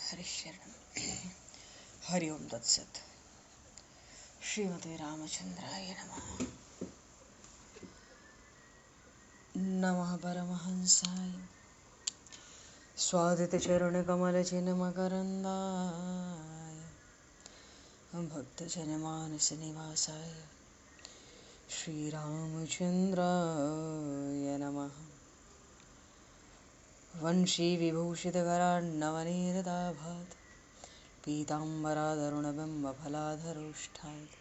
हरिशरण हरि ओम तत्सत। श्रीमते रामचंद्राय नमः। नमः परमहंसाय स्वादितचरणकमलचिन्मकरन्दाय भक्तजनमानसनिवासाय श्रीरामचन्द्राय नमः। वंशीविभूषितकरान्नवनीरदाभात् पीताम्बराधरुणबिम्बफलाधरोष्ठात्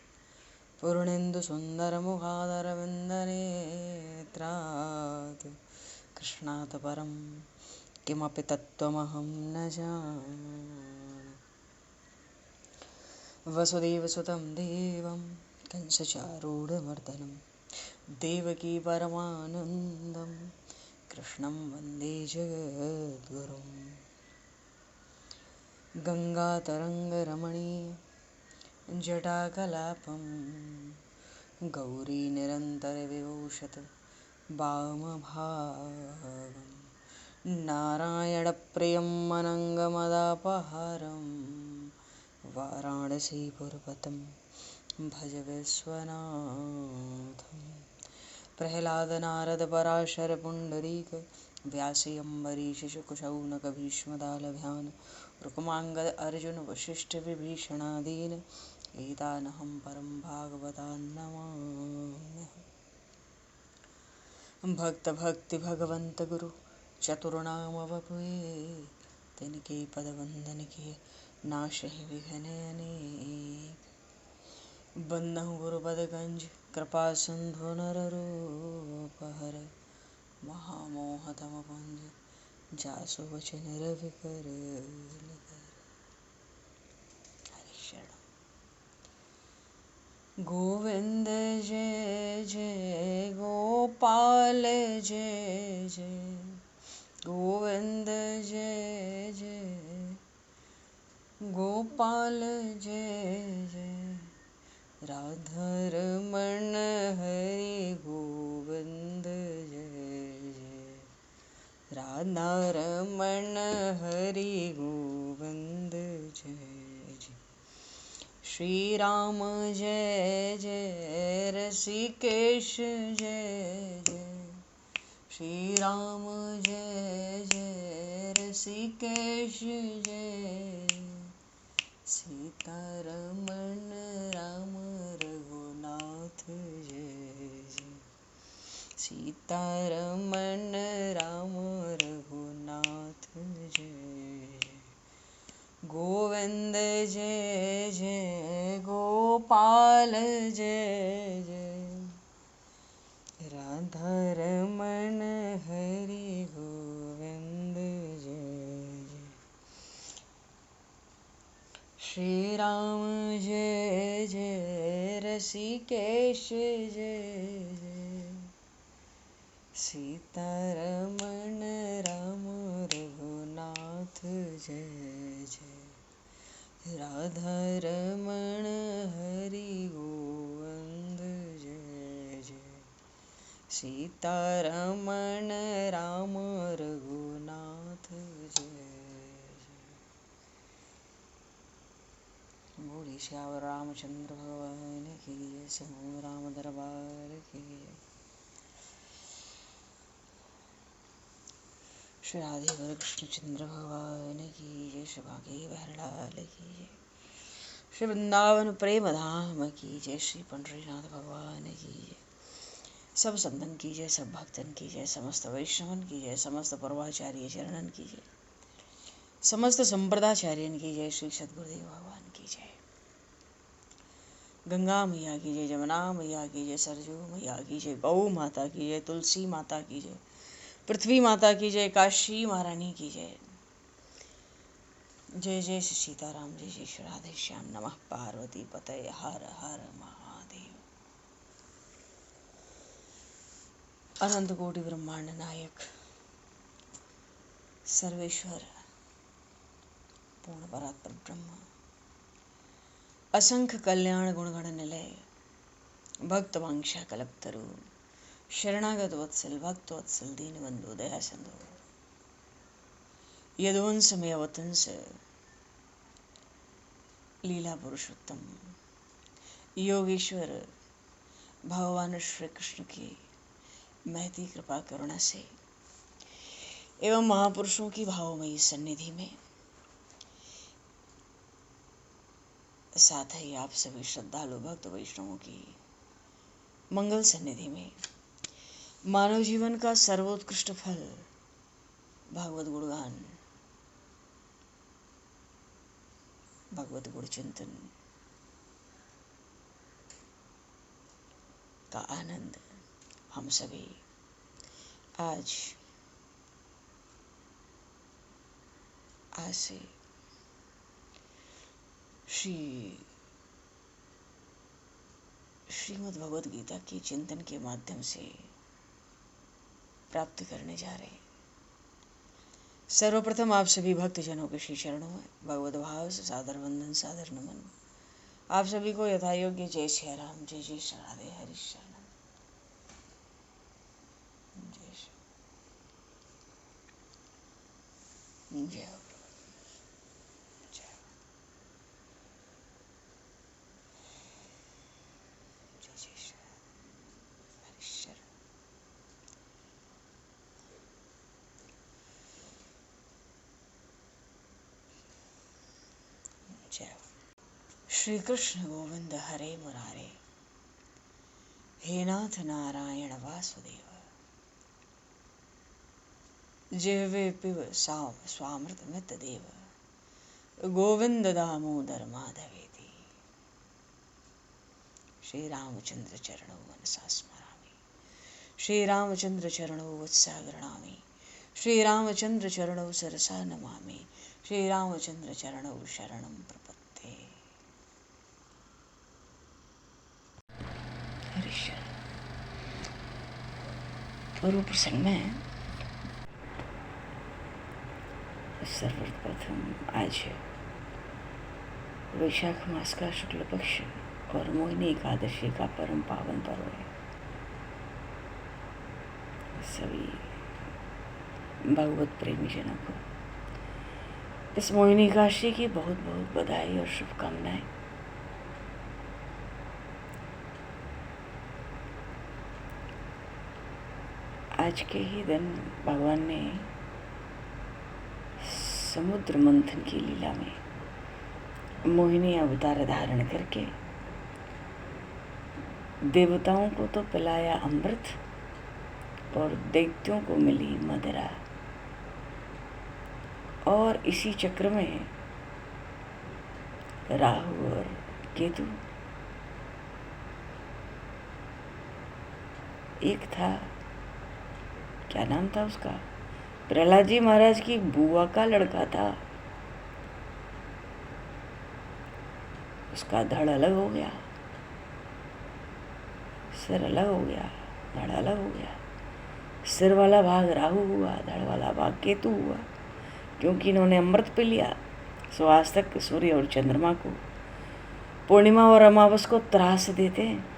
पूर्णेन्दुसुन्दरमुखादरविन्दनेत्रात् कृष्णात् परं किमपि तत्त्वमहं न जाने। वसुदेवसुतं देवं कंसचारूढमर्दनं देवकी परमानन्दं कृष्णं वन्दे जगद्गुरुं। गङ्गातरङ्गरमणीय जटाकलापं गौरीनिरन्तरविभूषत वामभागं नारायणप्रियं अनङ्गमदापहारं वाराणसीपुरपतं भज विश्वनाथं। प्रह्लादनारदपराशरपुण्डरीक व्यासि अम्बरीशशुकशौनकभीष्मदालभ्यान् रुक्माङ्गद अर्जुन वसिष्ठविभीषणादीन् एतानहं परं भागवतान् नमाम्यहम्। भक्त भक्ति भगवंत गुरु चतुर्नाम वपुए तिनके पद वंदन किए नाशहि विघ्न अनेक। बन्नहु गुरुपद गंज कृपा सिंधु नररूप हर महामोह तम पुंज जासु वचन रवि कर। गोविंद जय जय गोपाल जय जय गोविंद जय जय गोपाल जय जय राधारमण हरि गोविंद जय जय राधारमण हरि गोविंद जय जय। श्री राम जय जय ऋषिकेश जय जय श्री राम जय जय ऋषिकेश जय सीतारमण राम रघुनाथ जय जय सीतारमण राम रघुनाथ जय जय। गोविंद जय जय गोपाल जय जय राधारमण हरि गोविंद जय जय। श्री राम जय जय ऋषिकेश जय जय सीतारमण राम रघुनाथ जय जय राधारमण हरि गोविंद जय जय सीतारमण राम रघुनाथ जय जय। बोले श्याम रामचंद्र भगवान की जय। समूह राम दरबार की जय। श्री राधे कृष्णचंद्र भगवान की जय। श्री भागे बहरलाल की जय। श्री वृंदावन प्रेम धाम की जय। श्री पंडरीनाथ भगवान की जय। सब संतन की जय, सब भक्तन की जय, समस्त वैष्णवन की जय, समस्त पूर्वाचार्य चरणन की जय, समस्त संप्रदाचार्यन की जय। श्री सद्गुरुदेव भगवान की जय। गंगा मैया की जय, जमुना मैया की जय, सरजू मैया की जय, गौ माता की जय, तुलसी माता की जय, पृथ्वी माता की जय, काशी महारानी की जय। जय जय श्री सीताराम, जय जय श्री राधे श्याम। नमः पार्वती पतये हर हर महादेव। अनंत कोटि ब्रह्मांड नायक सर्वेश्वर पूर्ण परात्पर ब्रह्म असंख्य कल्याण गुणगण निलय भक्त वांछा कल्पतरु शरणागत वत्सल भक्त वत्सल दीनबंधु दया सिंधु यदुवंश में अवतंस लीला पुरुषोत्तम योगेश्वर भगवान श्री कृष्ण की महती कृपा करुणा से एवं महापुरुषों की भावमयी सन्निधि में, साथ ही आप सभी श्रद्धालु भक्त वैष्णवों की मंगल सन्निधि में, मानव जीवन का सर्वोत्कृष्ट फल भागवत गुणगान, भगवत गुण चिंतन का आनंद हम सभी आज से श्रीमद् भगवद गीता के चिंतन के माध्यम से प्राप्त करने जा रहे हैं। सर्वप्रथम आप सभी भक्तजनों के श्री चरणों में भगवद भाव से सादर वंदन, सादर नमन। आप सभी को यथा योग्य जय श्री राम, जय जय श्री राधे, हरि शरणम, जय श्री जय श्री कृष्ण गोविंद हरे मुरारे, हे नाथ नारायण वासुदेव, जिह्वे पिब स्वामृतमित देव, गोविंद दामोदर माधवेति। श्री रामचंद्र चरणौ मनसा स्मरामि, श्री रामचंद्र चरणौ वत्सा गृह्णामि, श्री रामचंद्र चरणौ सरसा नमामि, श्री रामचंद्र चरणौ शरणं प्रपद्ये। पूर्व प्रसंग में सर्वप्रथम आज वैशाख मास का शुक्ल पक्ष और मोहिनी एकादशी का परम पावन पर्व है। सभी भगवत प्रेमी जनों को इस मोहिनी एकादशी की बहुत बहुत बधाई और शुभकामनाएं। आज के ही दिन भगवान ने समुद्र मंथन की लीला में मोहिनी अवतार धारण करके देवताओं को तो पिलाया अमृत और दैत्यों को मिली मदिरा। और इसी चक्र में राहु और केतु, एक था, क्या नाम था उसका, प्रहलाद जी महाराज की बुआ का लड़का था, उसका धड़ अलग हो गया, सिर अलग हो गया, धड़ अलग हो गया। सिर वाला भाग राहु हुआ, धड़ वाला भाग केतु हुआ, क्योंकि इन्होंने अमृत पी लिया। सो आज तक सूर्य और चंद्रमा को पूर्णिमा और अमावस को त्रास देते हैं।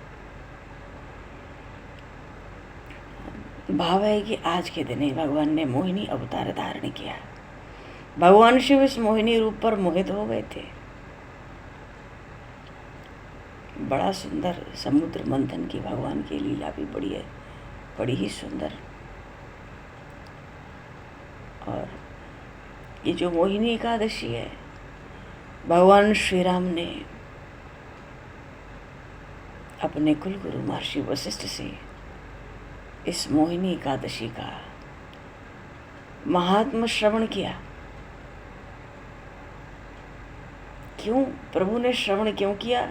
भाव है कि आज के दिन ही भगवान ने मोहिनी अवतार धारण किया। भगवान शिव इस मोहिनी रूप पर मोहित हो गए थे। बड़ा सुंदर समुद्र मंथन की भगवान की लीला भी बड़ी है, बड़ी ही सुंदर। और ये जो मोहिनी एकादशी है, भगवान श्री राम ने अपने कुल गुरु महर्षि वशिष्ठ से इस मोहिनी एकादशी का महात्म श्रवण किया। क्यों प्रभु ने श्रवण क्यों किया?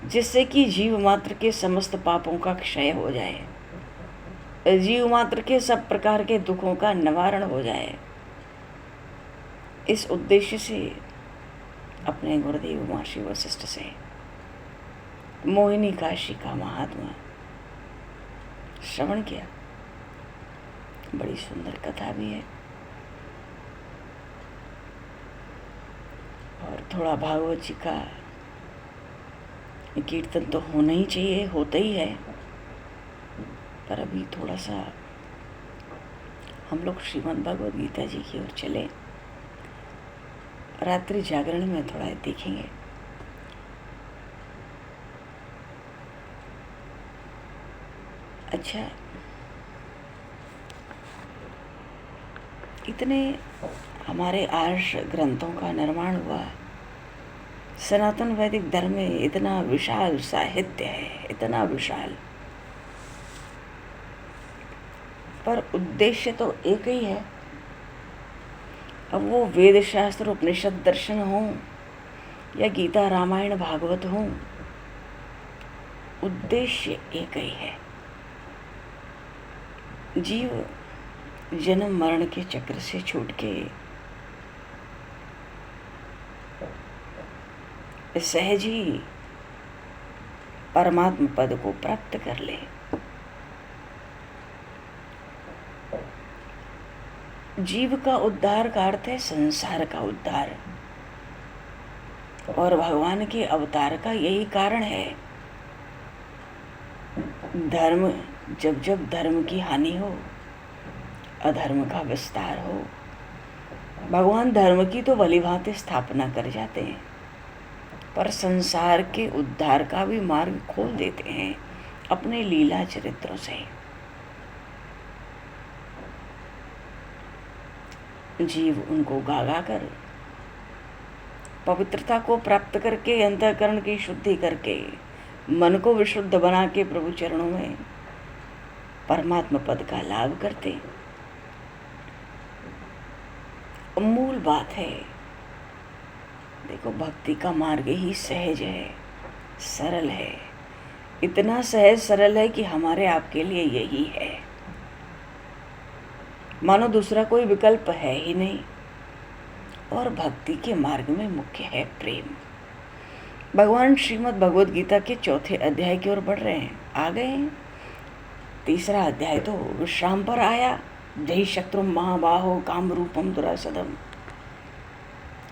जिससे कि जीव मात्र के समस्त पापों का क्षय हो जाए, जीव मात्र के सब प्रकार के दुखों का निवारण हो जाए। इस उद्देश्य से अपने गुरुदेव महर्षि वशिष्ठ से मोहिनी एकादशी का महात्मा श्रवण किया। बड़ी सुंदर कथा भी है और थोड़ा भागवत जी का कीर्तन तो होना ही चाहिए, होता ही है। पर अभी थोड़ा सा हम लोग श्रीमद् भगवद गीता जी की ओर चले, रात्रि जागरण में थोड़ा देखेंगे। अच्छा, इतने हमारे आर्ष ग्रंथों का निर्माण हुआ, सनातन वैदिक धर्म में इतना विशाल साहित्य है, इतना विशाल, पर उद्देश्य तो एक ही है। अब वो वेद शास्त्र उपनिषद दर्शन हो या गीता रामायण भागवत हो, उद्देश्य एक ही है। जीव जन्म मरण के चक्र से छूट के सहज ही परमात्म पद को प्राप्त कर ले। जीव का उद्धार का अर्थ है संसार का उद्धार, और भगवान के अवतार का यही कारण है। धर्म, जब जब धर्म की हानि हो, अधर्म का विस्तार हो, भगवान धर्म की तो भलीभांति स्थापना कर जाते हैं, पर संसार के उद्धार का भी मार्ग खोल देते हैं अपने लीला चरित्रों से। जीव उनको गागा कर, पवित्रता को प्राप्त करके, अंतःकरण की शुद्धि करके, मन को विशुद्ध बना के प्रभु चरणों में परमात्मा पद का लाभ करते। मूल बात है, देखो, भक्ति का मार्ग ही सहज है, सरल है, इतना सहज सरल है कि हमारे आपके लिए यही है, मानो दूसरा कोई विकल्प है ही नहीं। और भक्ति के मार्ग में मुख्य है प्रेम। भगवान श्रीमद् भगवद गीता के 4थे अध्याय की ओर बढ़ रहे हैं, आ गए हैं। 3रा अध्याय तो विश्राम पर आया। जय शत्रु महाबाहो काम रूपम दुरासदम।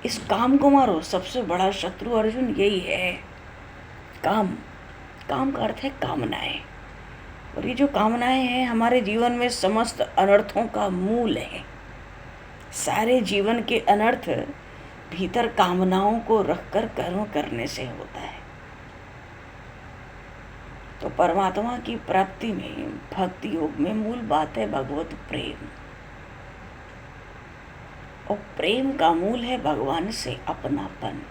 इस काम को मारो। सबसे बड़ा शत्रु अर्जुन यही है, काम। काम का अर्थ है कामनाएं, और ये जो कामनाएं हैं हमारे जीवन में समस्त अनर्थों का मूल है। सारे जीवन के अनर्थ भीतर कामनाओं को रखकर कर्म करने से होता है। तो परमात्मा की प्राप्ति में, भक्ति योग में मूल बात है भगवत प्रेम, और प्रेम का मूल है भगवान से अपनापन।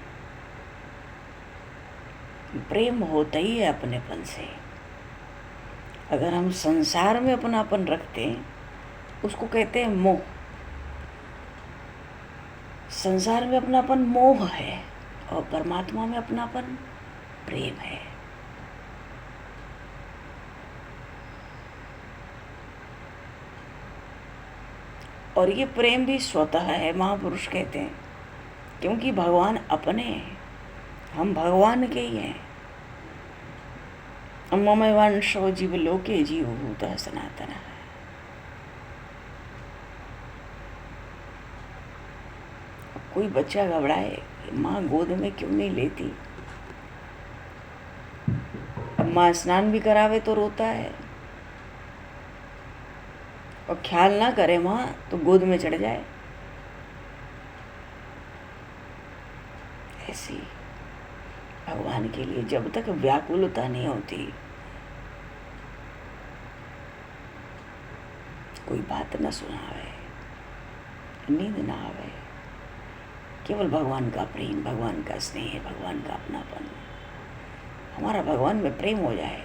प्रेम होता ही है अपनेपन से। अगर हम संसार में अपनापन रखते हैं उसको कहते हैं मोह। संसार में अपनापन मोह है, और परमात्मा में अपनापन प्रेम है। और ये प्रेम भी स्वतः है, महापुरुष कहते हैं, क्योंकि भगवान अपने हैं, हम भगवान के ही हैं। ममैवांशो जीव लोके जीवभूतः सनातनः। कोई बच्चा घबराए, माँ गोद में क्यों नहीं लेती, माँ स्नान भी करावे तो रोता है, और ख्याल ना करे माँ तो गोद में चढ़ जाए। ऐसी भगवान के लिए जब तक व्याकुलता नहीं होती, कोई बात न सुनावे, नींद ना आवे, केवल भगवान का प्रेम, भगवान का स्नेह, भगवान का अपनापन, हमारा भगवान में प्रेम हो जाए,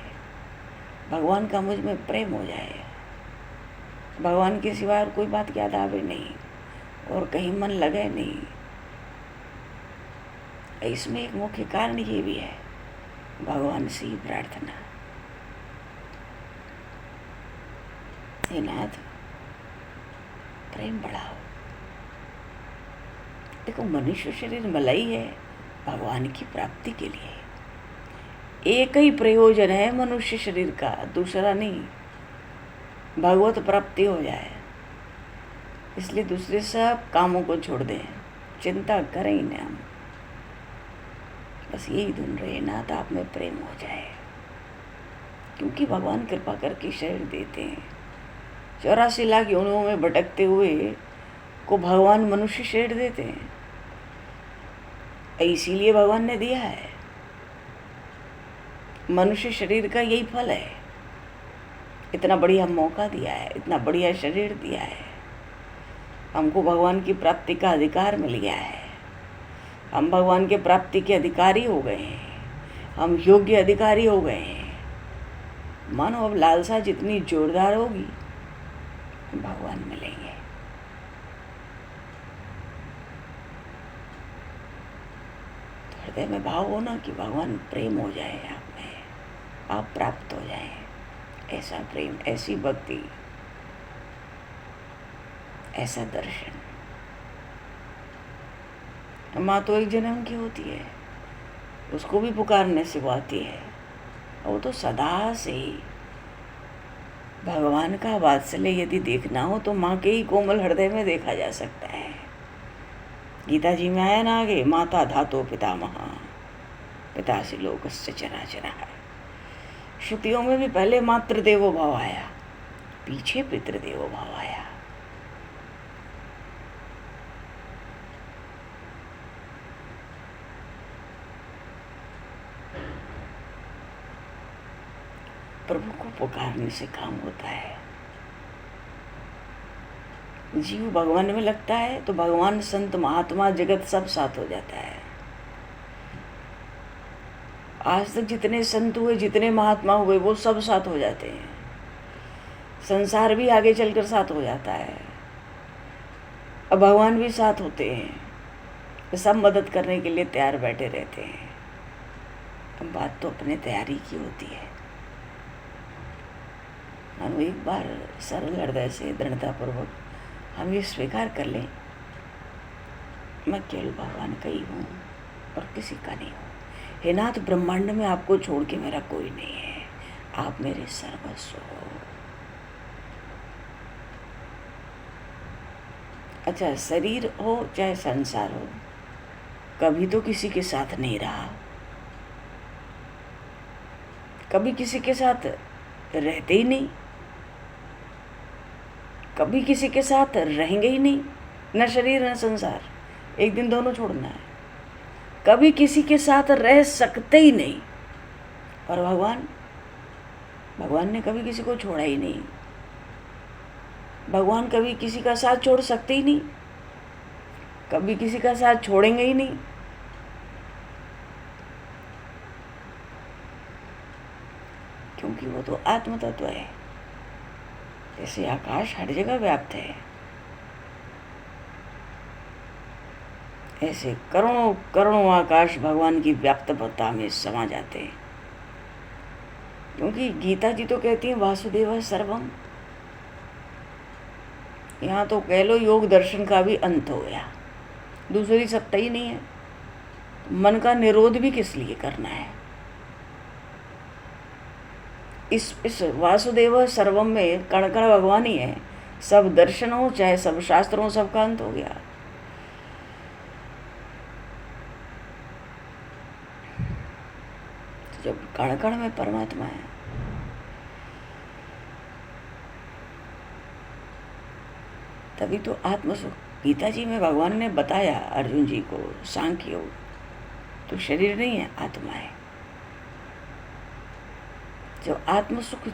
भगवान का मुझ में प्रेम हो जाए, भगवान के सिवा और कोई बात याद आवे नहीं, और कहीं मन लगे नहीं। इसमें एक मुख्य कारण ये भी है, भगवान से ही प्रार्थना। हे नाथ, प्रेम बढ़ाओ। देखो, मनुष्य शरीर मलाई है भगवान की प्राप्ति के लिए। एक ही प्रयोजन है मनुष्य शरीर का, दूसरा नहीं, भगवत प्राप्ति हो जाए। इसलिए दूसरे सब कामों को छोड़ दें, चिंता करें ही ना, हम बस यही ढूंढ रहे हैं, नाथ आप में प्रेम हो जाए। क्योंकि भगवान कृपा करके शरीर देते हैं। 84 लाख योनियों में भटकते हुए को भगवान मनुष्य शरीर देते हैं, इसीलिए भगवान ने दिया है। मनुष्य शरीर का यही फल है, इतना बढ़िया मौका दिया है, इतना बढ़िया शरीर दिया है, हमको भगवान की प्राप्ति का अधिकार मिल गया है, हम भगवान के प्राप्ति के अधिकारी हो गए हैं, हम योग्य अधिकारी हो गए हैं। मानो अब लालसा जितनी जोरदार होगी भगवान मिलेंगे। तो हृदय में भाव हो ना कि भगवान प्रेम हो जाए आप में, आप प्राप्त हो जाए। ऐसा प्रेम, ऐसी भक्ति, ऐसा दर्शन। माँ तो एक जन्म की होती है, उसको भी पुकारने से वो आती है, और वो तो सदा से ही भगवान का वात्सल्य यदि देखना हो तो माँ के ही कोमल हृदय में देखा जा सकता है। गीता जी में आया ना आगे, माता धातो पितामह पितासी लोकस्य चराचरः। श्रुतियों में भी पहले मातृदेवो भाव आया, पीछे पितृदेवो भाव आया। प्रभु को पुकारने से काम होता है। जीव भगवान में लगता है तो भगवान, संत, महात्मा, जगत सब साथ हो जाता है। आज तक जितने संत हुए, जितने महात्मा हुए, वो सब साथ हो जाते हैं। संसार भी आगे चलकर साथ हो जाता है, अब भगवान भी साथ होते हैं। सब मदद करने के लिए तैयार बैठे रहते हैं। अब बात तो अपने तैयारी की होती है। हम एक बार सरल हृदय से, दृढ़तापूर्वक हम ये स्वीकार कर लें, मैं केवल भगवान का ही हूँ और किसी का नहीं हूँ। हे नाथ, ब्रह्मांड में आपको छोड़ के मेरा कोई नहीं है, आप मेरे सर्वस्व हो। अच्छा, शरीर हो चाहे संसार हो, कभी तो किसी के साथ नहीं रहा, कभी किसी के साथ रहते ही नहीं, कभी किसी के साथ रहेंगे ही नहीं, न शरीर न संसार, एक दिन दोनों छोड़ना है। कभी किसी के साथ रह सकते ही नहीं। और भगवान ने कभी किसी को छोड़ा ही नहीं। भगवान कभी किसी का साथ छोड़ सकते ही नहीं, कभी किसी का साथ छोड़ेंगे ही नहीं। क्योंकि वो तो आत्म तत्व है। जैसे आकाश हर जगह व्याप्त है, ऐसे करोड़ों करोड़ों आकाश भगवान की व्याप्तता में समा जाते हैं। क्योंकि गीता जी तो कहती है वासुदेव सर्वम। यहाँ तो कह लो योग दर्शन का भी अंत हो गया, दूसरी सत्ता ही नहीं है। मन का निरोध भी किस लिए करना है? इस वासुदेव सर्वम में कण कण भगवान ही है। सब दर्शन हो चाहे सब शास्त्र हो, सबका अंत हो गया। तो जब कण कण में परमात्मा है, तभी तो आत्मसुख। गीता जी में भगवान ने बताया अर्जुन जी को सांख्य योग, तो शरीर नहीं है, आत्मा है। जब आत्म सुख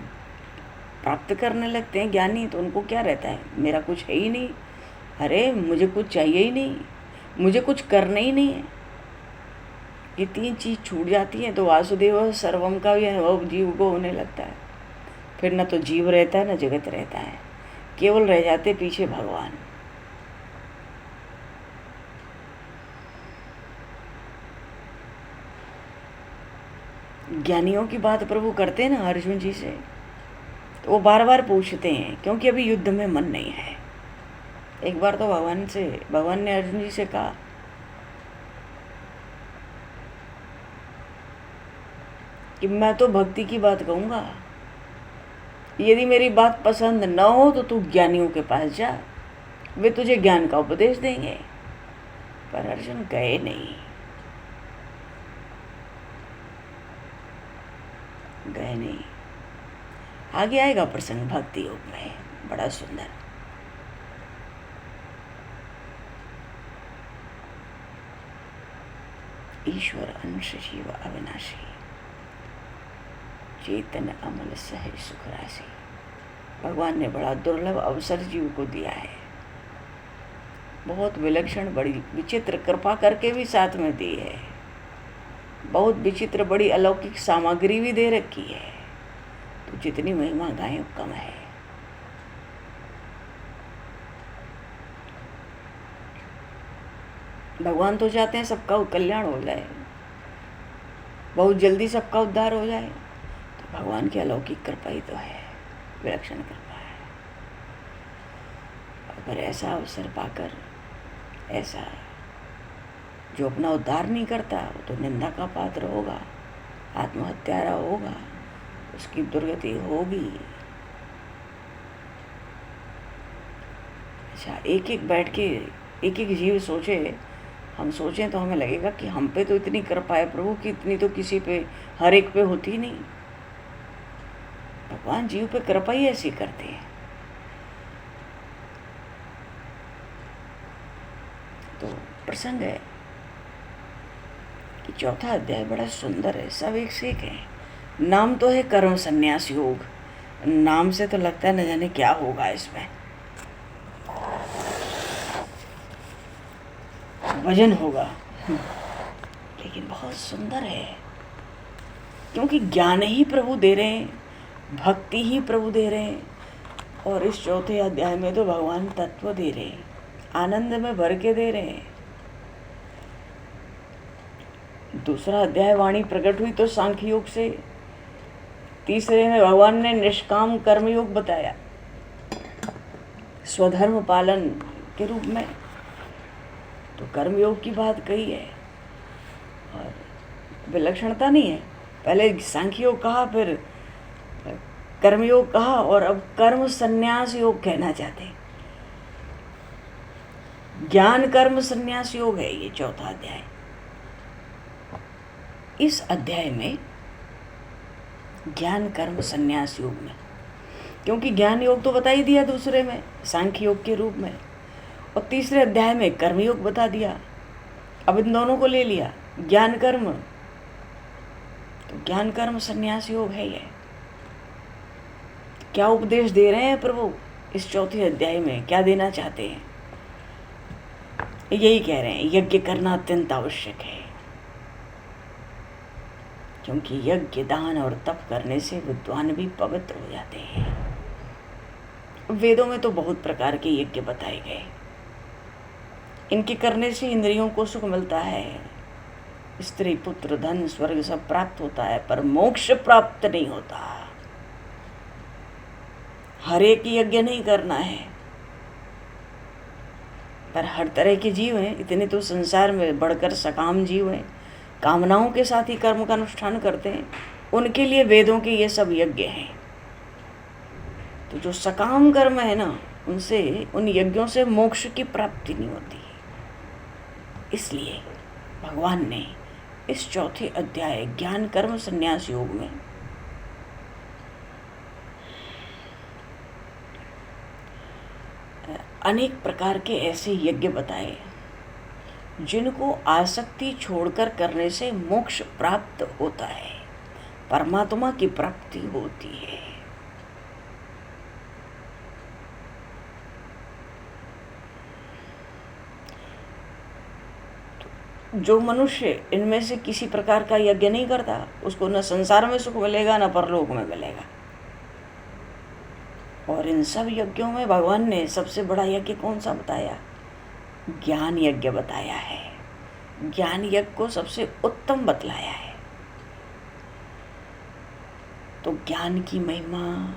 प्राप्त करने लगते हैं ज्ञानी, तो उनको क्या रहता है? मेरा कुछ है ही नहीं, अरे मुझे कुछ चाहिए ही नहीं, मुझे कुछ करना ही नहीं है। ये तीन चीज छूट जाती है तो वासुदेव सर्वम का भी अनुभव जीव को होने लगता है। फिर न तो जीव रहता है न जगत रहता है, केवल रह जाते पीछे भगवान। ज्ञानियों की बात प्रभु करते हैं ना अर्जुन जी से, तो वो बार बार पूछते हैं, क्योंकि अभी युद्ध में मन नहीं है। एक बार तो भगवान ने अर्जुन जी से कहा कि मैं तो भक्ति की बात कहूँगा, यदि मेरी बात पसंद न हो तो तू ज्ञानियों के पास जा, वे तुझे ज्ञान का उपदेश देंगे। पर अर्जुन गए नहीं, गए नहीं। आगे आएगा प्रसंग भक्ति योग में, बड़ा सुंदर। ईश्वर अंश जीव अविनाशी, चेतन अमल सहज सुख राशि। भगवान ने बड़ा दुर्लभ अवसर जीव को दिया है, बहुत विलक्षण बड़ी विचित्र कृपा करके भी साथ में दी है, बहुत विचित्र बड़ी अलौकिक सामग्री भी दे रखी है। तो जितनी महिमा गाएं कम है। भगवान तो चाहते हैं सबका कल्याण हो जाए, बहुत जल्दी सबका उद्धार हो जाए। तो भगवान की अलौकिक कृपा ही तो है, विलक्षण कृपा है। अगर ऐसा अवसर पाकर ऐसा जो अपना उद्धार नहीं करता वो तो निंदा का पात्र होगा, आत्महत्यारा होगा, उसकी दुर्गति होगी। अच्छा, एक एक बैठ के एक एक जीव सोचे, हम सोचें तो हमें लगेगा कि हम पे तो इतनी कृपा है प्रभु की, इतनी तो किसी पे हर एक पे होती नहीं। भगवान जीव पे कृपा ही ऐसी करते हैं। तो प्रसंग है कि चौथा अध्याय बड़ा सुंदर है, सब एक से एक है। नाम तो है कर्म संन्यास योग, नाम से तो लगता है न जाने क्या होगा इसमें, वजन होगा, लेकिन बहुत सुंदर है, क्योंकि ज्ञान ही प्रभु दे रहे हैं, भक्ति ही प्रभु दे रहे हैं। और इस चौथे अध्याय में तो भगवान तत्व दे रहे हैं, आनंद में भर के दे रहे हैं। दूसरा अध्याय वाणी प्रकट हुई तो सांख्य योग से, तीसरे में भगवान ने निष्काम कर्मयोग बताया स्वधर्म पालन के रूप में, तो कर्मयोग की बात कही है। और विलक्षणता नहीं है, पहले सांख्य योग कहा, फिर कर्मयोग कहा, और अब कर्म संन्यास योग कहना चाहते हैं। ज्ञान कर्म संन्यास योग है ये चौथा अध्याय। इस अध्याय में ज्ञान कर्म संन्यास योग में, क्योंकि ज्ञान योग तो बता ही दिया दूसरे में सांख्य योग के रूप में, और तीसरे अध्याय में कर्मयोग बता दिया। अब इन दोनों को ले लिया, ज्ञान कर्म, तो ज्ञान कर्म संन्यास योग है ये। क्या उपदेश दे रहे हैं प्रभु इस चौथे अध्याय में, क्या देना चाहते हैं? यही कह रहे हैं यज्ञ करना अत्यंत आवश्यक है, क्योंकि यज्ञ दान और तप करने से विद्वान भी पवित्र हो जाते हैं। वेदों में तो बहुत प्रकार के यज्ञ बताए गए, इनके करने से इंद्रियों को सुख मिलता है, स्त्री पुत्र धन स्वर्ग सब प्राप्त होता है, पर मोक्ष प्राप्त नहीं होता। हर एक यज्ञ नहीं करना है, पर हर तरह के जीव हैं, इतने तो संसार में बढ़कर सकाम जीव हैं, कामनाओं के साथ ही कर्म का अनुष्ठान करते हैं, उनके लिए वेदों के ये सब यज्ञ हैं। तो जो सकाम कर्म है ना, उनसे, उन यज्ञों से मोक्ष की प्राप्ति नहीं होती। इसलिए भगवान ने इस चौथे अध्याय ज्ञान कर्म संन्यास योग में अनेक प्रकार के ऐसे यज्ञ बताए जिनको आसक्ति छोड़कर करने से मोक्ष प्राप्त होता है, परमात्मा की प्राप्ति होती है। जो मनुष्य इनमें से किसी प्रकार का यज्ञ नहीं करता, उसको न संसार में सुख मिलेगा न परलोक में मिलेगा। और इन सब यज्ञों में भगवान ने सबसे बड़ा यज्ञ कौन सा बताया? ज्ञान यज्ञ बताया है। ज्ञान यज्ञ को सबसे उत्तम बतलाया है। तो ज्ञान की महिमा,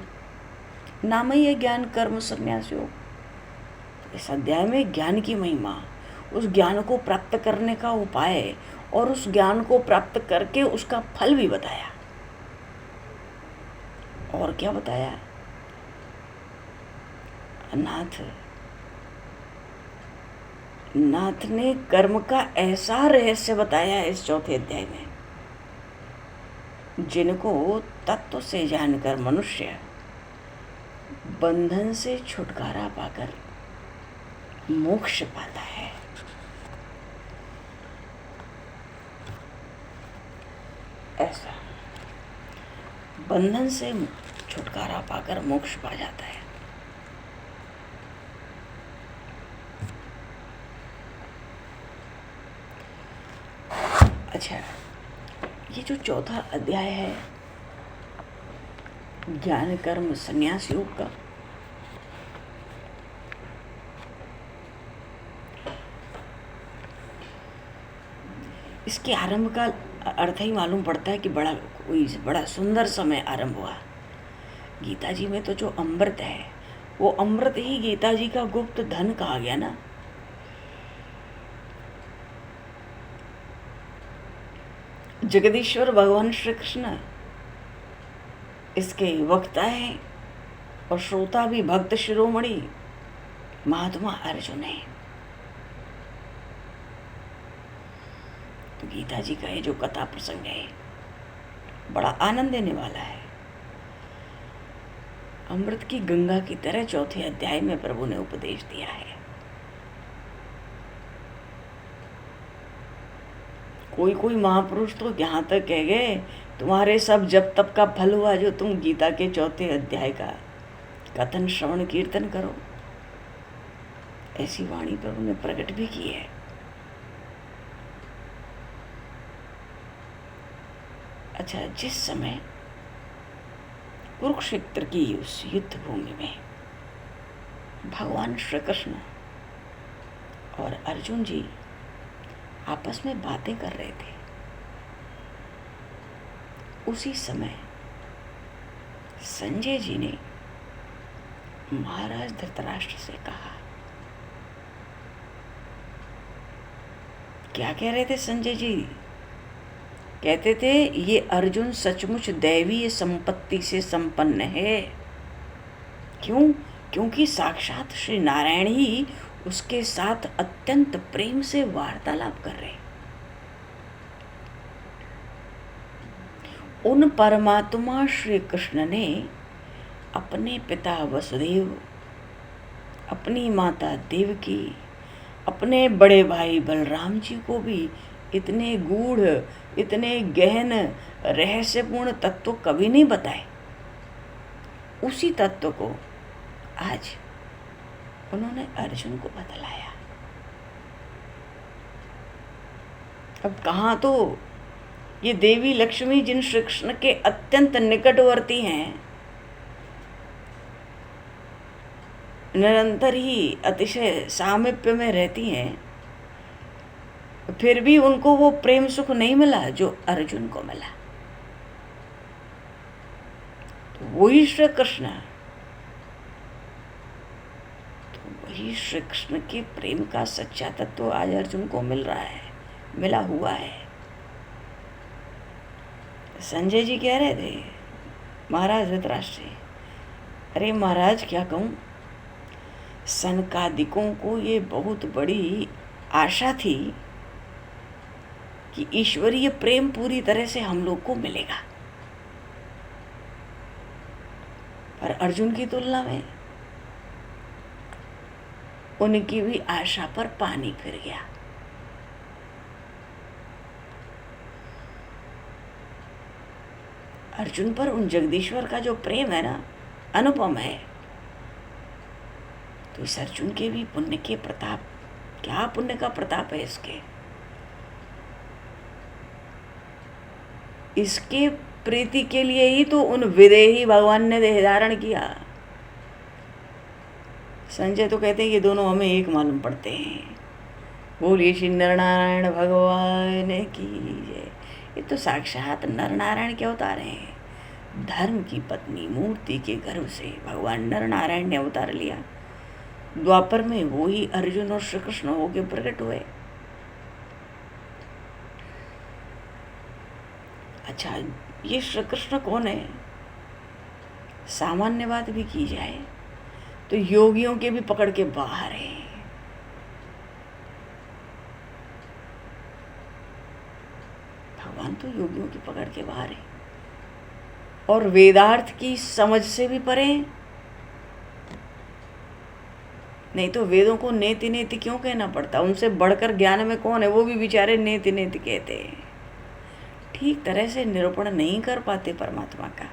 नाम ही है ज्ञान कर्म संन्यास योग। इस अध्याय में ज्ञान की महिमा, उस ज्ञान को प्राप्त करने का उपाय, और उस ज्ञान को प्राप्त करके उसका फल भी बताया। और क्या बताया? नाथ ने कर्म का ऐसा रहस्य बताया है इस चौथे अध्याय में, जिनको तत्व से जानकर मनुष्य बंधन से छुटकारा पाकर मोक्ष पाता है। ऐसा बंधन से छुटकारा पाकर मोक्ष पा जाता है। अच्छा, ये जो चौथा अध्याय है ज्ञान कर्म संन्यास योग का, इसके आरंभ का अर्थ ही मालूम पड़ता है कि बड़ा सुंदर समय आरंभ हुआ। गीता जी में तो जो अमृत है वो अमृत ही गीता जी का गुप्त धन कहा गया ना। जगदीश्वर भगवान श्री कृष्ण इसके वक्ता है और श्रोता भी भक्त शिरोमणि महात्मा अर्जुन है। तो गीता जी का ये जो कथा प्रसंग है बड़ा आनंद देने वाला है। अमृत की गंगा की तरह चौथे अध्याय में प्रभु ने उपदेश दिया है। कोई कोई महापुरुष तो यहाँ तक कह गए तुम्हारे सब जब तप का फल हुआ जो तुम गीता के चौथे अध्याय का कथन श्रवण कीर्तन करो। ऐसी वाणी प्रभु ने प्रकट भी की है। अच्छा, जिस समय कुरुक्षेत्र की उस युद्ध भूमि में भगवान श्री कृष्ण और अर्जुन जी आपस में बातें कर रहे थे, उसी समय संजय जी ने महाराज धृतराष्ट्र से कहा। क्या कह रहे थे संजय जी? कहते थे ये अर्जुन सचमुच दैवीय संपत्ति से संपन्न है। क्यों? क्योंकि साक्षात श्री नारायण ही उसके साथ अत्यंत प्रेम से वार्तालाप कर रहे। उन परमात्मा श्री कृष्ण ने अपने पिता वसुदेव, अपनी माता देवकी, अपने बड़े भाई बलराम जी को भी इतने गूढ़, इतने गहन रहस्यपूर्ण तत्व कभी नहीं बताए। उसी तत्व को आज उन्होंने अर्जुन को बतलाया। अब कहाँ तो ये देवी लक्ष्मी जिन श्री कृष्ण के अत्यंत निकटवर्ती हैं, निरंतर ही अतिशय सामीप्य में रहती हैं, फिर भी उनको वो प्रेम सुख नहीं मिला जो अर्जुन को मिला। तो वही श्री कृष्ण, वही श्री कृष्ण के प्रेम का सच्चा तत्व आज अर्जुन को मिल रहा है, मिला हुआ है। संजय जी कह रहे थे महाराज धृतराष्ट्र से, अरे महाराज क्या कहूँ, सनकादिकों को ये बहुत बड़ी आशा थी कि ईश्वरीय प्रेम पूरी तरह से हम लोग को मिलेगा, पर अर्जुन की तुलना में उनकी भी आशा पर पानी फिर गया। अर्जुन पर उन जगदीश्वर का जो प्रेम है ना, अनुपम है। तो इस अर्जुन के भी पुण्य के प्रताप, क्या पुण्य का प्रताप है इसके प्रीति के लिए ही तो उन विदेही भगवान ने देह धारण किया। संजय तो कहते हैं ये दोनों हमें एक मालूम पड़ते हैं। बोलिए श्री नरनारायण भगवान की जय। ये तो साक्षात नरनारायण के अवतार हैं। धर्म की पत्नी मूर्ति के गर्भ से भगवान नरनारायण ने अवतार लिया। द्वापर में वो ही अर्जुन और श्री कृष्ण होके प्रकट हुए। अच्छा, ये श्री कृष्ण कौन है? सामान्य बात भी की जाए तो योगियों के भी पकड़ के बाहर है। भगवान तो योगियों की पकड़ के बाहर है और वेदार्थ की समझ से भी परे। नहीं तो वेदों को नेति नेति क्यों कहना पड़ता? उनसे बढ़कर ज्ञान में कौन है? वो भी बेचारे नेति नेति कहते हैं, ठीक तरह से निरूपण नहीं कर पाते परमात्मा का।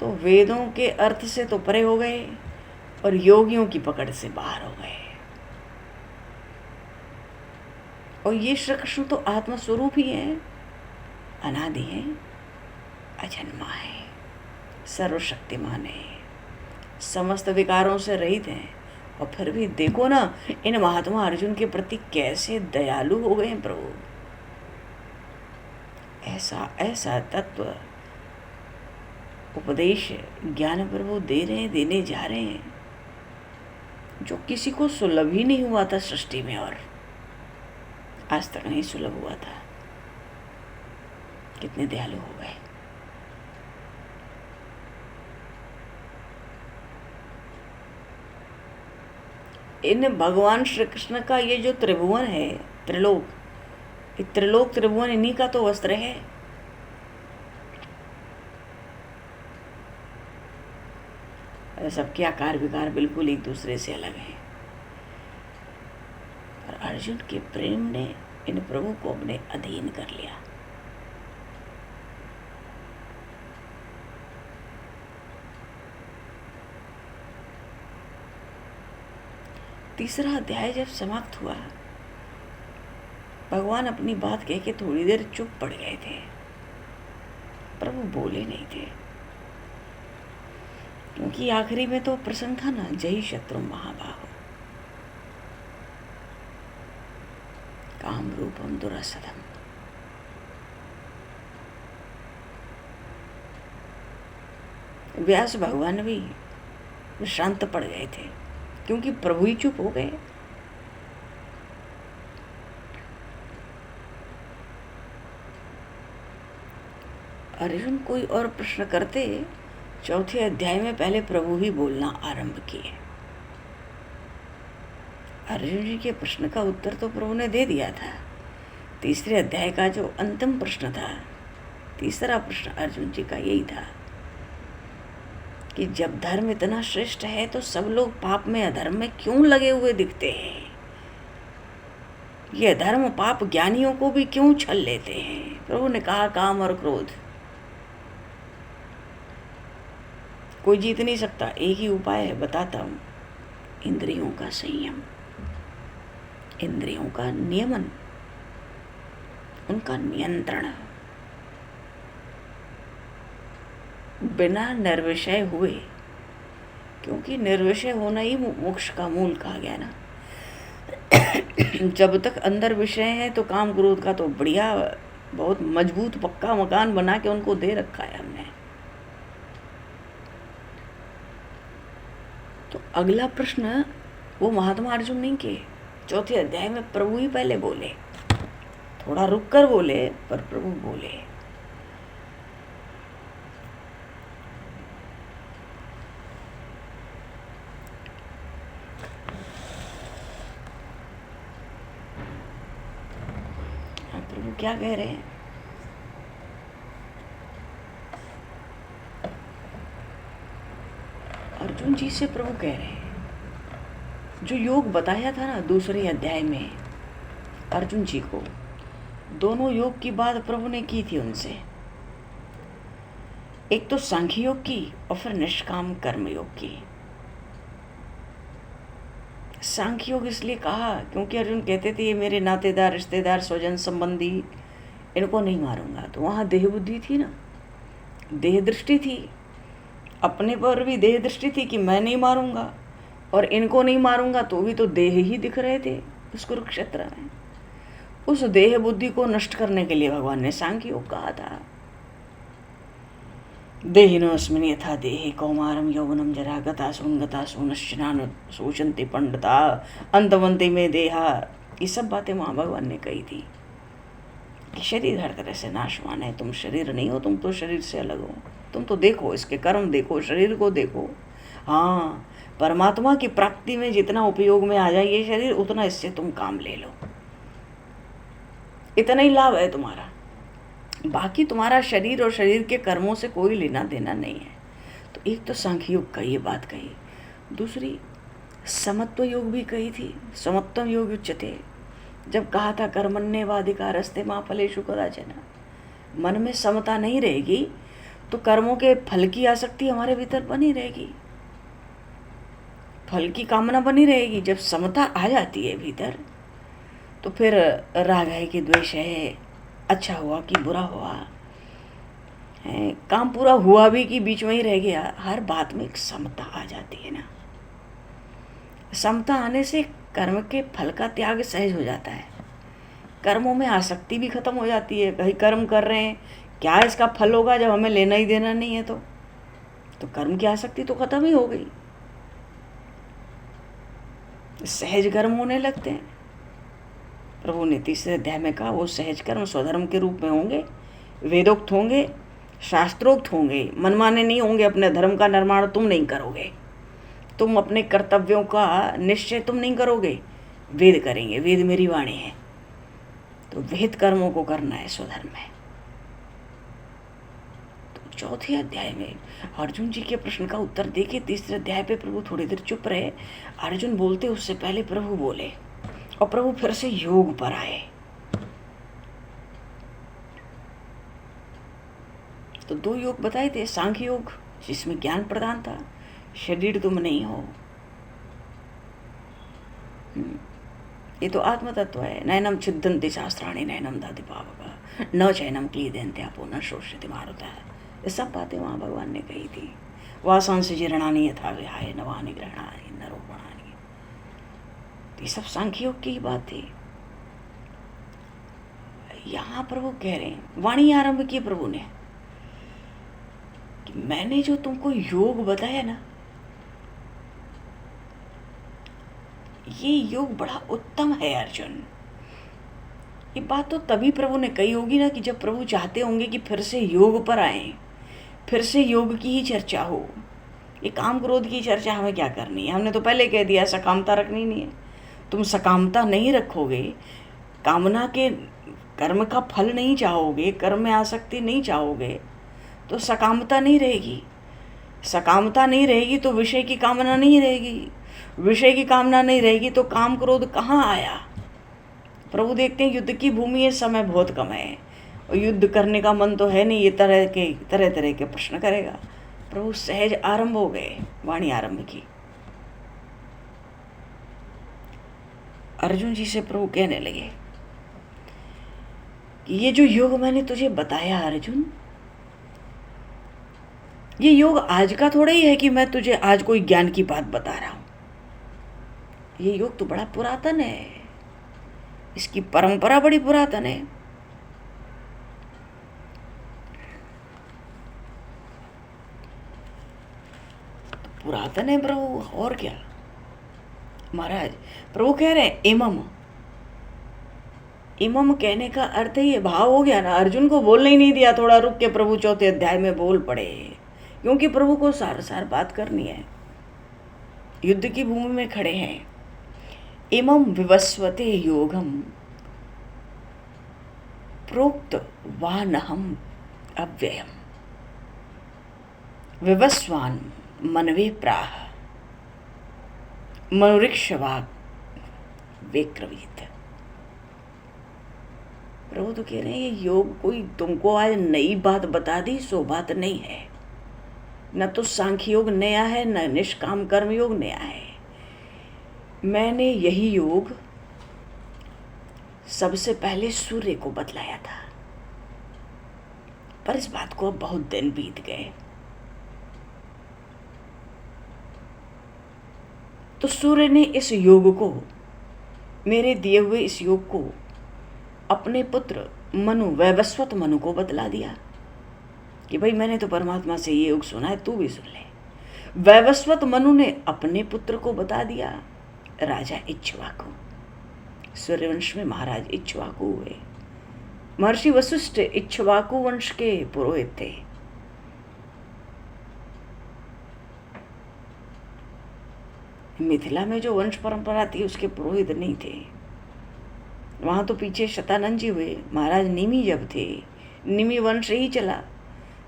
तो वेदों के अर्थ से तो परे हो गए और योगियों की पकड़ से बाहर हो गए। और ये श्री कृष्ण तो आत्मस्वरूप ही है, अनादि है, अजन्मा है, सर्वशक्तिमान है, समस्त विकारों से रहित है। और फिर भी देखो ना, इन महात्मा अर्जुन के प्रति कैसे दयालु हो गए हैं प्रभु। ऐसा ऐसा तत्व उपदेश ज्ञान प्रभु दे रहे हैं, देने जा रहे हैं, जो किसी को सुलभ ही नहीं हुआ था सृष्टि में, और आज तक नहीं सुलभ हुआ था। कितने दयालु हो गए। इन भगवान श्री कृष्ण का ये जो त्रिभुवन है, त्रिलोक, ये त्रिलोक त्रिभुवन इन्हीं का तो वस्त्र है। सबके आकार विकार बिल्कुल एक दूसरे से अलग हैं, पर अर्जुन के प्रेम ने इन प्रभु को अपने अधीन कर लिया। तीसरा अध्याय जब समाप्त हुआ, भगवान अपनी बात कह के थोड़ी देर चुप पड़ गए थे। प्रभु बोले नहीं थे, क्योंकि आखिरी में तो प्रसंग था ना, जय शत्रु महाबाहो काम रूपम दुरासदम। व्यास भगवान भी शांत पड़ गए थे, क्योंकि प्रभु ही चुप हो गए। अर्जुन कोई और प्रश्न करते, चौथे अध्याय में पहले प्रभु ही बोलना आरंभ किए। अर्जुन जी के प्रश्न का उत्तर तो प्रभु ने दे दिया था। तीसरे अध्याय का जो अंतिम प्रश्न था, तीसरा प्रश्न अर्जुन जी का यही था कि जब धर्म इतना श्रेष्ठ है तो सब लोग पाप में अधर्म में क्यों लगे हुए दिखते हैं? ये धर्म पाप ज्ञानियों को भी क्यों छल लेते हैं? प्रभु ने कहा, काम और क्रोध कोई जीत नहीं सकता। एक ही उपाय है, बताता हूं, इंद्रियों का संयम, इंद्रियों का नियमन, उनका नियंत्रण। बिना निर्विषय हुए, क्योंकि निर्विषय होना ही मोक्ष का मूल कहा गया ना। जब तक अंदर विषय है तो काम क्रोध का तो बढ़िया, बहुत मजबूत पक्का मकान बना के उनको दे रखा है हमने। तो अगला प्रश्न वो महात्मा अर्जुन नहीं के, चौथे अध्याय में प्रभु ही पहले बोले, थोड़ा रुक कर बोले, पर प्रभु बोले। प्रभु क्या कह रहे हैं? अर्जुन जी से प्रभु कह रहे हैं, जो योग बताया था ना दूसरे अध्याय में अर्जुन जी को, दोनों योग की बात प्रभु ने की थी उनसे। एक तो सांख्य योग की और फिर निष्काम कर्म योग की। सांख्य योग इसलिए कहा क्योंकि अर्जुन कहते थे ये मेरे नातेदार, रिश्तेदार, स्वजन संबंधी, इनको नहीं मारूंगा। तो वहाँ देह बुद्धि थी ना, देह दृष्टि थी, अपने पर भी देह दृष्टि थी कि मैं नहीं मारूंगा, और इनको नहीं मारूंगा तो भी तो देह ही दिख रहे थे उस कुरुक्षेत्र में। उस देह बुद्धि को नष्ट करने के लिए भगवान ने सांख्य योग कहा था। देहिनोऽस्मिन् यथा देहे कौमारम यौवनम जरा गतासु नश्चिनान शोचन्ति पंडिता अंतवन्ति में देहा। ये सब बातें वहाँ भगवान ने कही थी कि शरीर हर तरह से नाशवान है, तुम शरीर नहीं हो, तुम तो शरीर से अलग हो। तुम तो देखो, इसके कर्म देखो, शरीर को देखो। हाँ, परमात्मा की प्राप्ति में जितना उपयोग में आ जाए ये शरीर, उतना इससे तुम काम ले लो, इतना ही लाभ है तुम्हारा। बाकी तुम्हारा शरीर और शरीर के कर्मों से कोई लेना देना नहीं है। तो एक तो सांख्य योग का ये बात कही, दूसरी समत्व योग भी कही थी। समत्वम योग उच्यते, जब कहा था कर्मण्येवाधिकारस्ते मा फलेषु कदाचन, मन में समता नहीं रहेगी तो कर्मों के फल की आसक्ति हमारे भीतर बनी रहेगी, फल की कामना बनी रहेगी। जब समता आ जाती है भीतर तो फिर राग है कि द्वेष है, अच्छा हुआ कि बुरा हुआ है, काम पूरा हुआ भी कि बीच में ही रह गया, हर बात में एक समता आ जाती है ना। समता आने से कर्म के फल का त्याग सहज हो जाता है, कर्मों में आसक्ति भी खत्म हो जाती है। भाई कर्म कर रहे हैं, क्या इसका फल होगा जब हमें लेना ही देना नहीं है, तो कर्म की आसक्ति तो खत्म ही हो गई, सहज कर्म होने लगते हैं। प्रभु ने तीसरे अध्याय में कहा वो सहज कर्म स्वधर्म के रूप में होंगे, वेदोक्त होंगे, शास्त्रोक्त होंगे, मनमाने नहीं होंगे। अपने धर्म का निर्माण तुम नहीं करोगे, तुम अपने कर्तव्यों का निश्चय तुम नहीं करोगे, वेद करेंगे, वेद मेरी वाणी है। तो वेद कर्मों को करना है स्वधर्म में। तो चौथे अध्याय में अर्जुन जी के प्रश्न का उत्तर देके तीसरे अध्याय पे प्रभु थोड़ी देर चुप रहे। अर्जुन बोलते उससे पहले प्रभु बोले और प्रभु फिर से योग पर आए। तो 2 योग बताए थे, सांख्य योग जिसमें ज्ञान प्रदान था, शरीर तुम नहीं हो, ये तो आत्म तत्व है। नैनम छिद्दन्ति शास्त्राणि नैनम दधति पावक न चैनम क्लीदन्ति आपो न शोष्यति मारुतः। ये सब बातें वहाँ भगवान ने कही थी। वासांसि जीर्णानि यथा विहाय नवानि गृह्णाति न रोपणानि। ये सब सांख्य योग की ही बात थी। यहाँ प्रभु कह रहे हैं, वाणी आरंभ की प्रभु ने कि मैंने जो तुमको योग बताया ना, ये योग बड़ा उत्तम है अर्जुन। ये बात तो तभी प्रभु ने कही होगी ना कि जब प्रभु चाहते होंगे कि फिर से योग पर आए, फिर से योग की ही चर्चा हो। ये काम क्रोध की चर्चा हमें क्या करनी है, हमने तो पहले कह दिया सकामता रखनी नहीं है। तुम सकामता नहीं रखोगे, कामना के कर्म का फल नहीं चाहोगे, कर्म में आसक्ति नहीं चाहोगे, तो सकामता नहीं रहेगी। सकामता नहीं रहेगी तो विषय की कामना नहीं रहेगी, विषय की कामना नहीं रहेगी तो काम क्रोध कहाँ आया। प्रभु देखते हैं युद्ध की भूमि है, समय बहुत कम है और युद्ध करने का मन तो है नहीं, ये तरह तरह के प्रश्न करेगा। प्रभु सहज आरंभ हो गए, वाणी आरंभ की। अर्जुन जी से प्रभु कहने लगे कि ये जो योग मैंने तुझे बताया अर्जुन, ये योग आज का थोड़ा ही है कि मैं तुझे आज कोई ज्ञान की बात बता रहा हूं। ये योग तो बड़ा पुरातन है, इसकी परंपरा बड़ी पुरातन है। तो पुरातन है प्रभु, और क्या महाराज। प्रभु कह रहे हैं इमम, इमम कहने का अर्थ ही भाव हो गया ना। अर्जुन को बोलने ही नहीं दिया, थोड़ा रुक के प्रभु चौथे अध्याय में बोल पड़े, क्योंकि प्रभु को सार सार बात करनी है। युद्ध की भूमि में खड़े हैं। इमं विवस्वते योगम प्रोक्त वानहम अव्ययम विवस्वान मनवे प्राह मनुरिक्षवाक विक्रवीत। प्रभु तो कह रहे हैं ये योग कोई तुमको आज नई बात बता दी सो बात नहीं है। न तो सांख्य योग नया है, न निष्काम कर्म योग नया है। मैंने यही योग सबसे पहले सूर्य को बतलाया था, पर इस बात को अब बहुत दिन बीत गए। तो सूर्य ने इस योग को, मेरे दिए हुए इस योग को अपने पुत्र मनु, वैवस्वत मनु को बतला दिया कि भाई मैंने तो परमात्मा से ये योग सुना है, तू भी सुन ले। वैवस्वत मनु ने अपने पुत्र को बता दिया, राजा इक्ष्वाकु। सूर्यवंश में महाराज इक्ष्वाकु हुए। महर्षि वशिष्ठ इक्ष्वाकु वंश के पुरोहित थे। मिथिला में जो वंश परंपरा थी उसके पुरोहित नहीं थे। वहां तो पीछे शतानंद जी हुए, महाराज निमि जब थे, निमि वंश ही चला,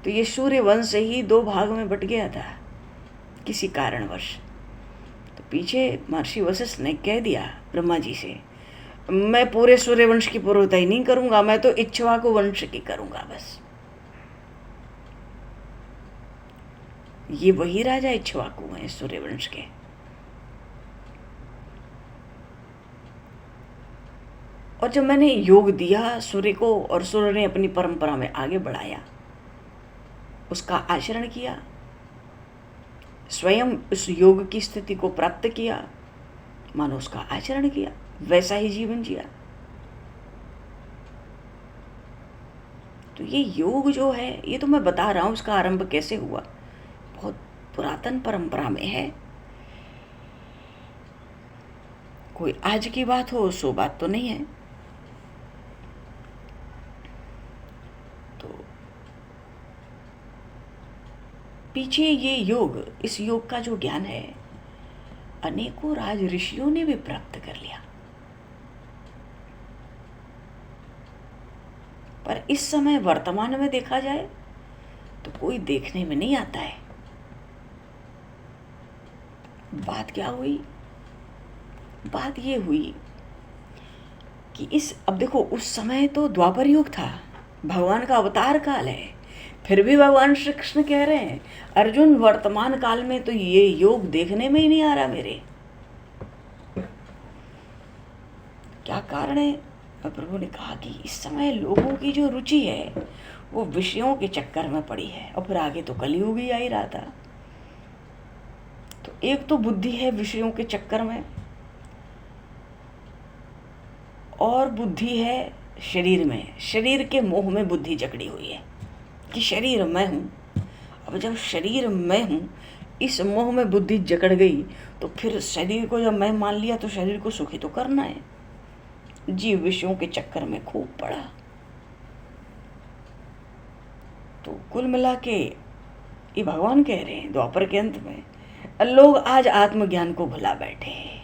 तो ये सूर्य वंश ही 2 भाग में बट गया था किसी कारणवश। तो पीछे महर्षि वशिष्ठ ने कह दिया ब्रह्मा जी से, मैं पूरे सूर्य वंश की पुरोहिताई नहीं करूंगा, मैं तो इक्ष्वाकु वंश की करूंगा बस। ये वही राजा इक्ष्वाकु हैं सूर्यवंश के। और जब मैंने योग दिया सूर्य को और सूर्य ने अपनी परंपरा में आगे बढ़ाया, उसका आचरण किया, स्वयं उस योग की स्थिति को प्राप्त किया, मानो उसका आचरण किया, वैसा ही जीवन जिया। तो ये योग जो है, ये तो मैं बता रहा हूं उसका आरंभ कैसे हुआ, बहुत पुरातन परंपरा में है। कोई आज की बात हो सो बात तो नहीं है। तो पीछे ये योग, इस योग का जो ज्ञान है, अनेकों राज ऋषियों ने भी प्राप्त कर लिया, पर इस समय वर्तमान में देखा जाए तो कोई देखने में नहीं आता है। बात क्या हुई? बात ये हुई कि अब देखो, उस समय तो द्वापर युग था, भगवान का अवतार काल है, फिर भी भगवान श्री कृष्ण कह रहे हैं अर्जुन वर्तमान काल में तो ये योग देखने में ही नहीं आ रहा मेरे। क्या कारण है? प्रभु ने कहा कि इस समय लोगों की जो रुचि है वो विषयों के चक्कर में पड़ी है, और फिर आगे तो कलयुग ही आ ही रहा था। तो एक तो बुद्धि है विषयों के चक्कर में, और बुद्धि है शरीर में, शरीर के मोह में बुद्धि जकड़ी हुई है कि शरीर मैं हूँ। अब जब शरीर मैं हूँ, इस मोह में बुद्धि जकड़ गई, तो फिर शरीर को जब मैं मान लिया तो शरीर को सुखी तो करना है। जीव विषयों के चक्कर में खूब पड़ा। तो कुल मिला के ये भगवान कह रहे हैं द्वापर के अंत में, लोग आज आत्मज्ञान को भुला बैठे हैं।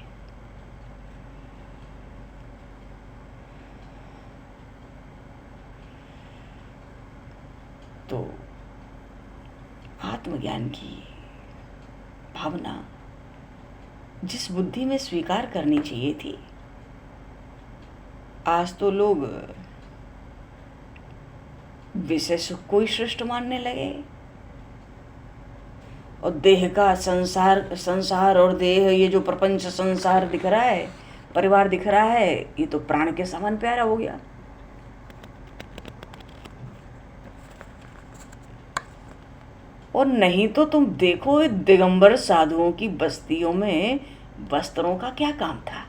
तो आत्मज्ञान की भावना जिस बुद्धि में स्वीकार करनी चाहिए थी, आज तो लोग विषय सुख को ही श्रेष्ठ मानने लगे, और देह का संसार और देह, ये जो प्रपंच संसार दिख रहा है, परिवार दिख रहा है, ये तो प्राण के समान प्यारा हो गया। और नहीं तो तुम देखो दिगंबर साधुओं की बस्तियों में वस्त्रों का क्या काम था।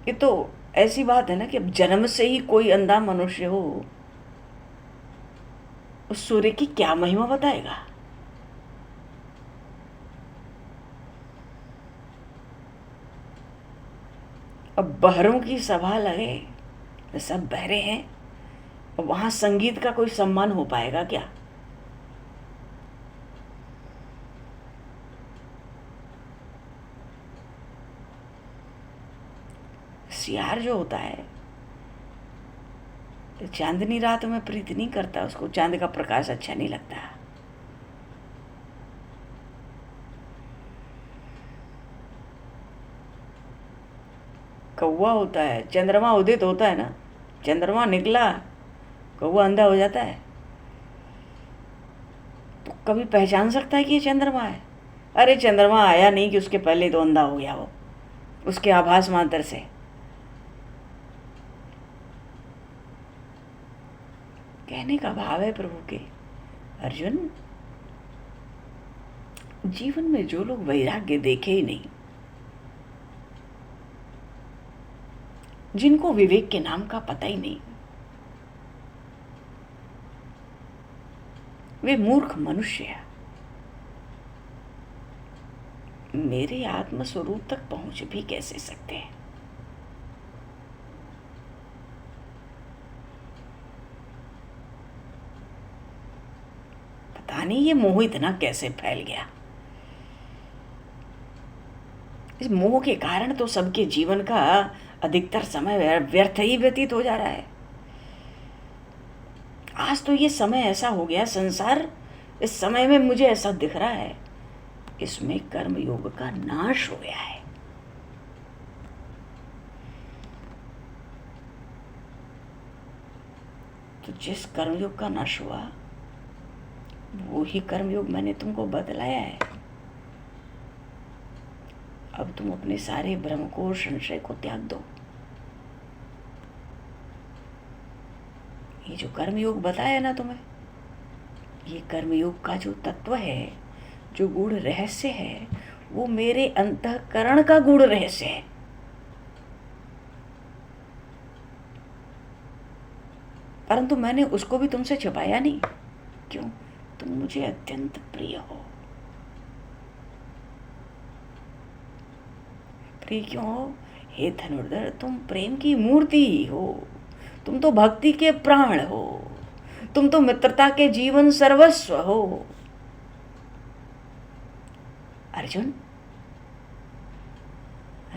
ये तो ऐसी बात है ना कि अब जन्म से ही कोई अंधा मनुष्य हो, उस सूर्य की क्या महिमा बताएगा। अब बहरों की सभा लगे, सब बहरे हैं, और वहां संगीत का कोई सम्मान हो पाएगा क्या? सियार जो होता है तो चांदनी रात में प्रीत नहीं करता, उसको चांद का प्रकाश अच्छा नहीं लगता। कौवा होता है, चंद्रमा उदित होता है ना, चंद्रमा निकला, कौवा अंधा हो जाता है, तो कभी पहचान सकता है कि ये चंद्रमा है? अरे चंद्रमा आया नहीं कि उसके पहले तो अंधा हो गया वो, उसके आभास मात्र से। कहने का भाव है प्रभु के, अर्जुन जीवन में जो लोग वैराग्य देखे ही नहीं, जिनको विवेक के नाम का पता ही नहीं, वे मूर्ख मनुष्य हैं। मेरे आत्मस्वरूप तक पहुंच भी कैसे सकते हैं? पता नहीं ये मोह इतना कैसे फैल गया। इस मोह के कारण तो सबके जीवन का अधिकतर समय व्यर्थ ही व्यतीत हो जा रहा है। आज तो ये समय ऐसा हो गया, संसार इस समय में मुझे ऐसा दिख रहा है, इसमें कर्म योग का नाश हो गया है। तो जिस कर्मयोग का नाश हुआ वो ही कर्मयोग मैंने तुमको बतलाया है। अब तुम अपने सारे भ्रम को, संशय को त्याग दो। ये जो कर्मयोग बताया ना तुम्हें, ये कर्मयोग का जो तत्व है, जो गूढ़ रहस्य है, वो मेरे अंतःकरण का गूढ़ रहस्य है। परंतु मैंने उसको भी तुमसे छिपाया नहीं। क्यों? तुम मुझे अत्यंत प्रिय हो। प्रिय क्यों हो? हे धनुर्धर, तुम प्रेम की मूर्ति हो। तुम तो भक्ति के प्राण हो। तुम तो मित्रता के जीवन सर्वस्व हो। अर्जुन,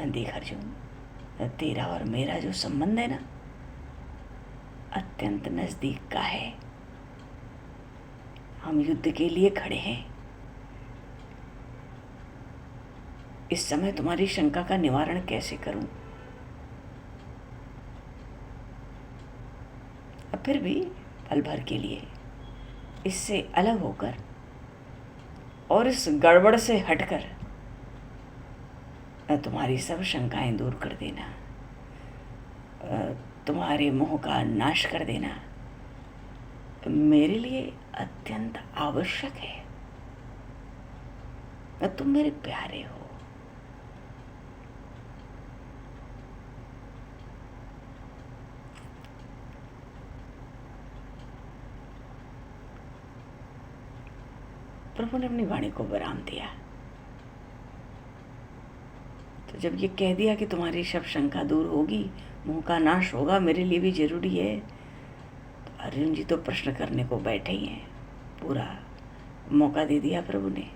देख अर्जुन, तेरा और मेरा जो संबंध है ना, अत्यंत नजदीक का है। हम युद्ध के लिए खड़े हैं। इस समय तुम्हारी शंका का निवारण कैसे करूं? अब फिर भी पल भर के लिए इससे अलग होकर और इस गड़बड़ से हटकर तुम्हारी सब शंकाएं दूर कर देना, तुम्हारे मोह का नाश कर देना मेरे लिए अत्यंत आवश्यक है। तुम मेरे प्यारे हो। प्रभु ने अपनी वाणी को विराम दिया। तो जब ये कह दिया कि तुम्हारी सब शंका दूर होगी, मोह का नाश होगा, मेरे लिए भी जरूरी है, तो अर्जुन जी तो प्रश्न करने को बैठे ही हैं। पूरा मौका दे दिया प्रभु ने।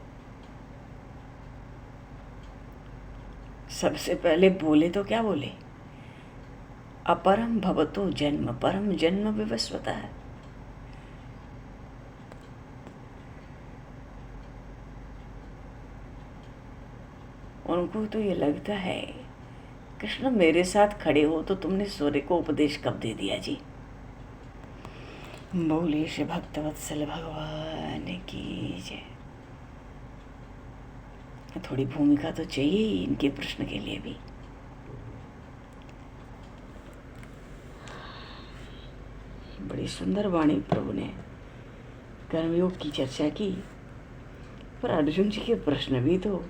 सबसे पहले बोले तो क्या बोले? अपरम भवतो जन्म परम जन्म विवस्वता है। उनको तो ये लगता है कृष्ण मेरे साथ खड़े हो तो तुमने सूर्य को उपदेश कब दे दिया जी? बोले श्री भक्तवत्सल भगवान की जय। थोड़ी भूमिका तो चाहिए ही इनके प्रश्न के लिए भी। बड़ी सुंदर वाणी प्रभु ने कर्मयोग की चर्चा की, पर अर्जुन जी के प्रश्न भी तो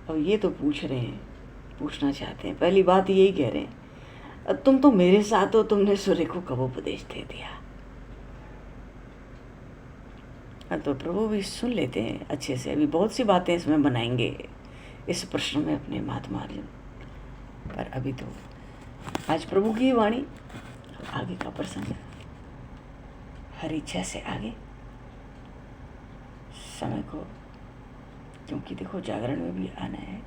अब ये तो पूछ रहे हैं, पूछना चाहते हैं। पहली बात यही कह रहे हैं, तुम तो मेरे साथ हो, तुमने सूर्य को कब उपदेश दे दिया? तो प्रभु भी सुन लेते हैं अच्छे से। अभी बहुत सी बातें इसमें बनाएंगे इस प्रश्न में अपने महात्मा अर्जुन, पर अभी तो आज प्रभु की वाणी, आगे का प्रसंग हर इच्छा से आगे समय को, क्योंकि देखो जागरण में भी आना है,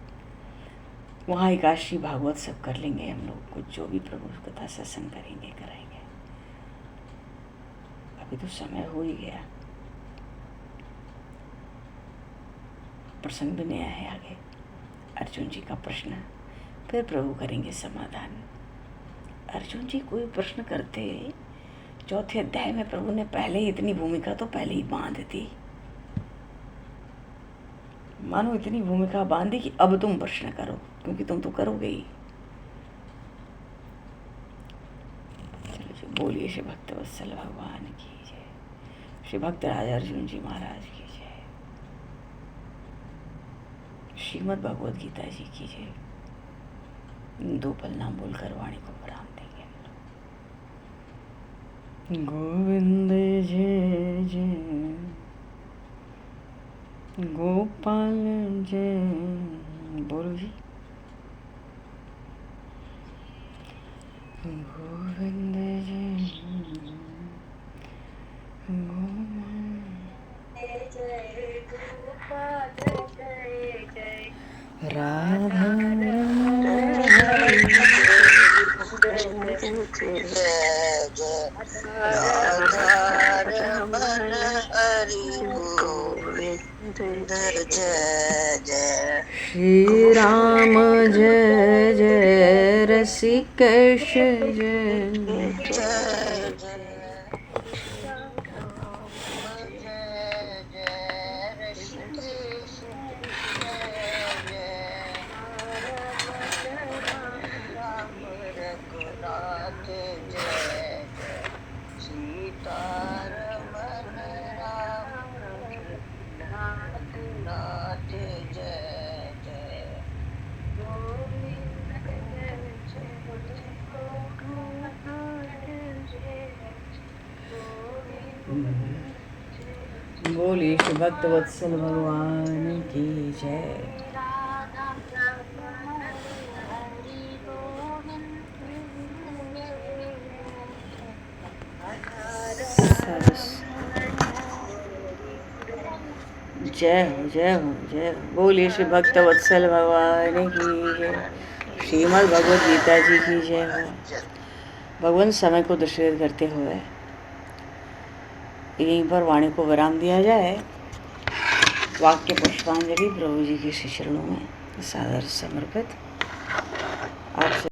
वहाँ एकादशी भागवत सब कर लेंगे हम लोग, कुछ जो भी प्रभु कथा सत्संग करेंगे कराएंगे। अभी तो समय हो ही गया, प्रसंग भी नया है आगे। अर्जुन जी का प्रश्न, फिर प्रभु करेंगे समाधान। अर्जुन जी कोई प्रश्न करते, चौथे अध्याय में प्रभु ने पहले ही इतनी भूमिका तो पहले ही बांध दी, मानो इतनी भूमिका बांधी कि अब तुम प्रश्न करो, क्योंकि तुम तो करोगे ही। चलो जी, बोलिए श्री भक्तवत्सल भगवान की जय। श्री भक्त राजा अर्जुन जी महाराज की जय। श्रीमद् भगवद गीता जी की जय। दो पल नाम बोलकर वाणी को विराम देंगे। गोविंद जय जय, गोपाल जय। बोलो जी। गोविंद जय राधा रमण हरि गोविंद जय जय श्री राम जय जय रसिकेश जय जय बोलिए श्री भक्त वत्सल भगवान की जय। जय हो जय हो जय हो। बोलिए श्री भक्त वत्सल भगवान की जय। श्रीमद् भगवद गीता जी की जय हो। भगवान समय को दशरथ करते हुए यहीं पर वाणी को विराम दिया जाए। वाक्य पुष्पांजलि प्रभु जी के श्री चरणों में सादर समर्पित। आप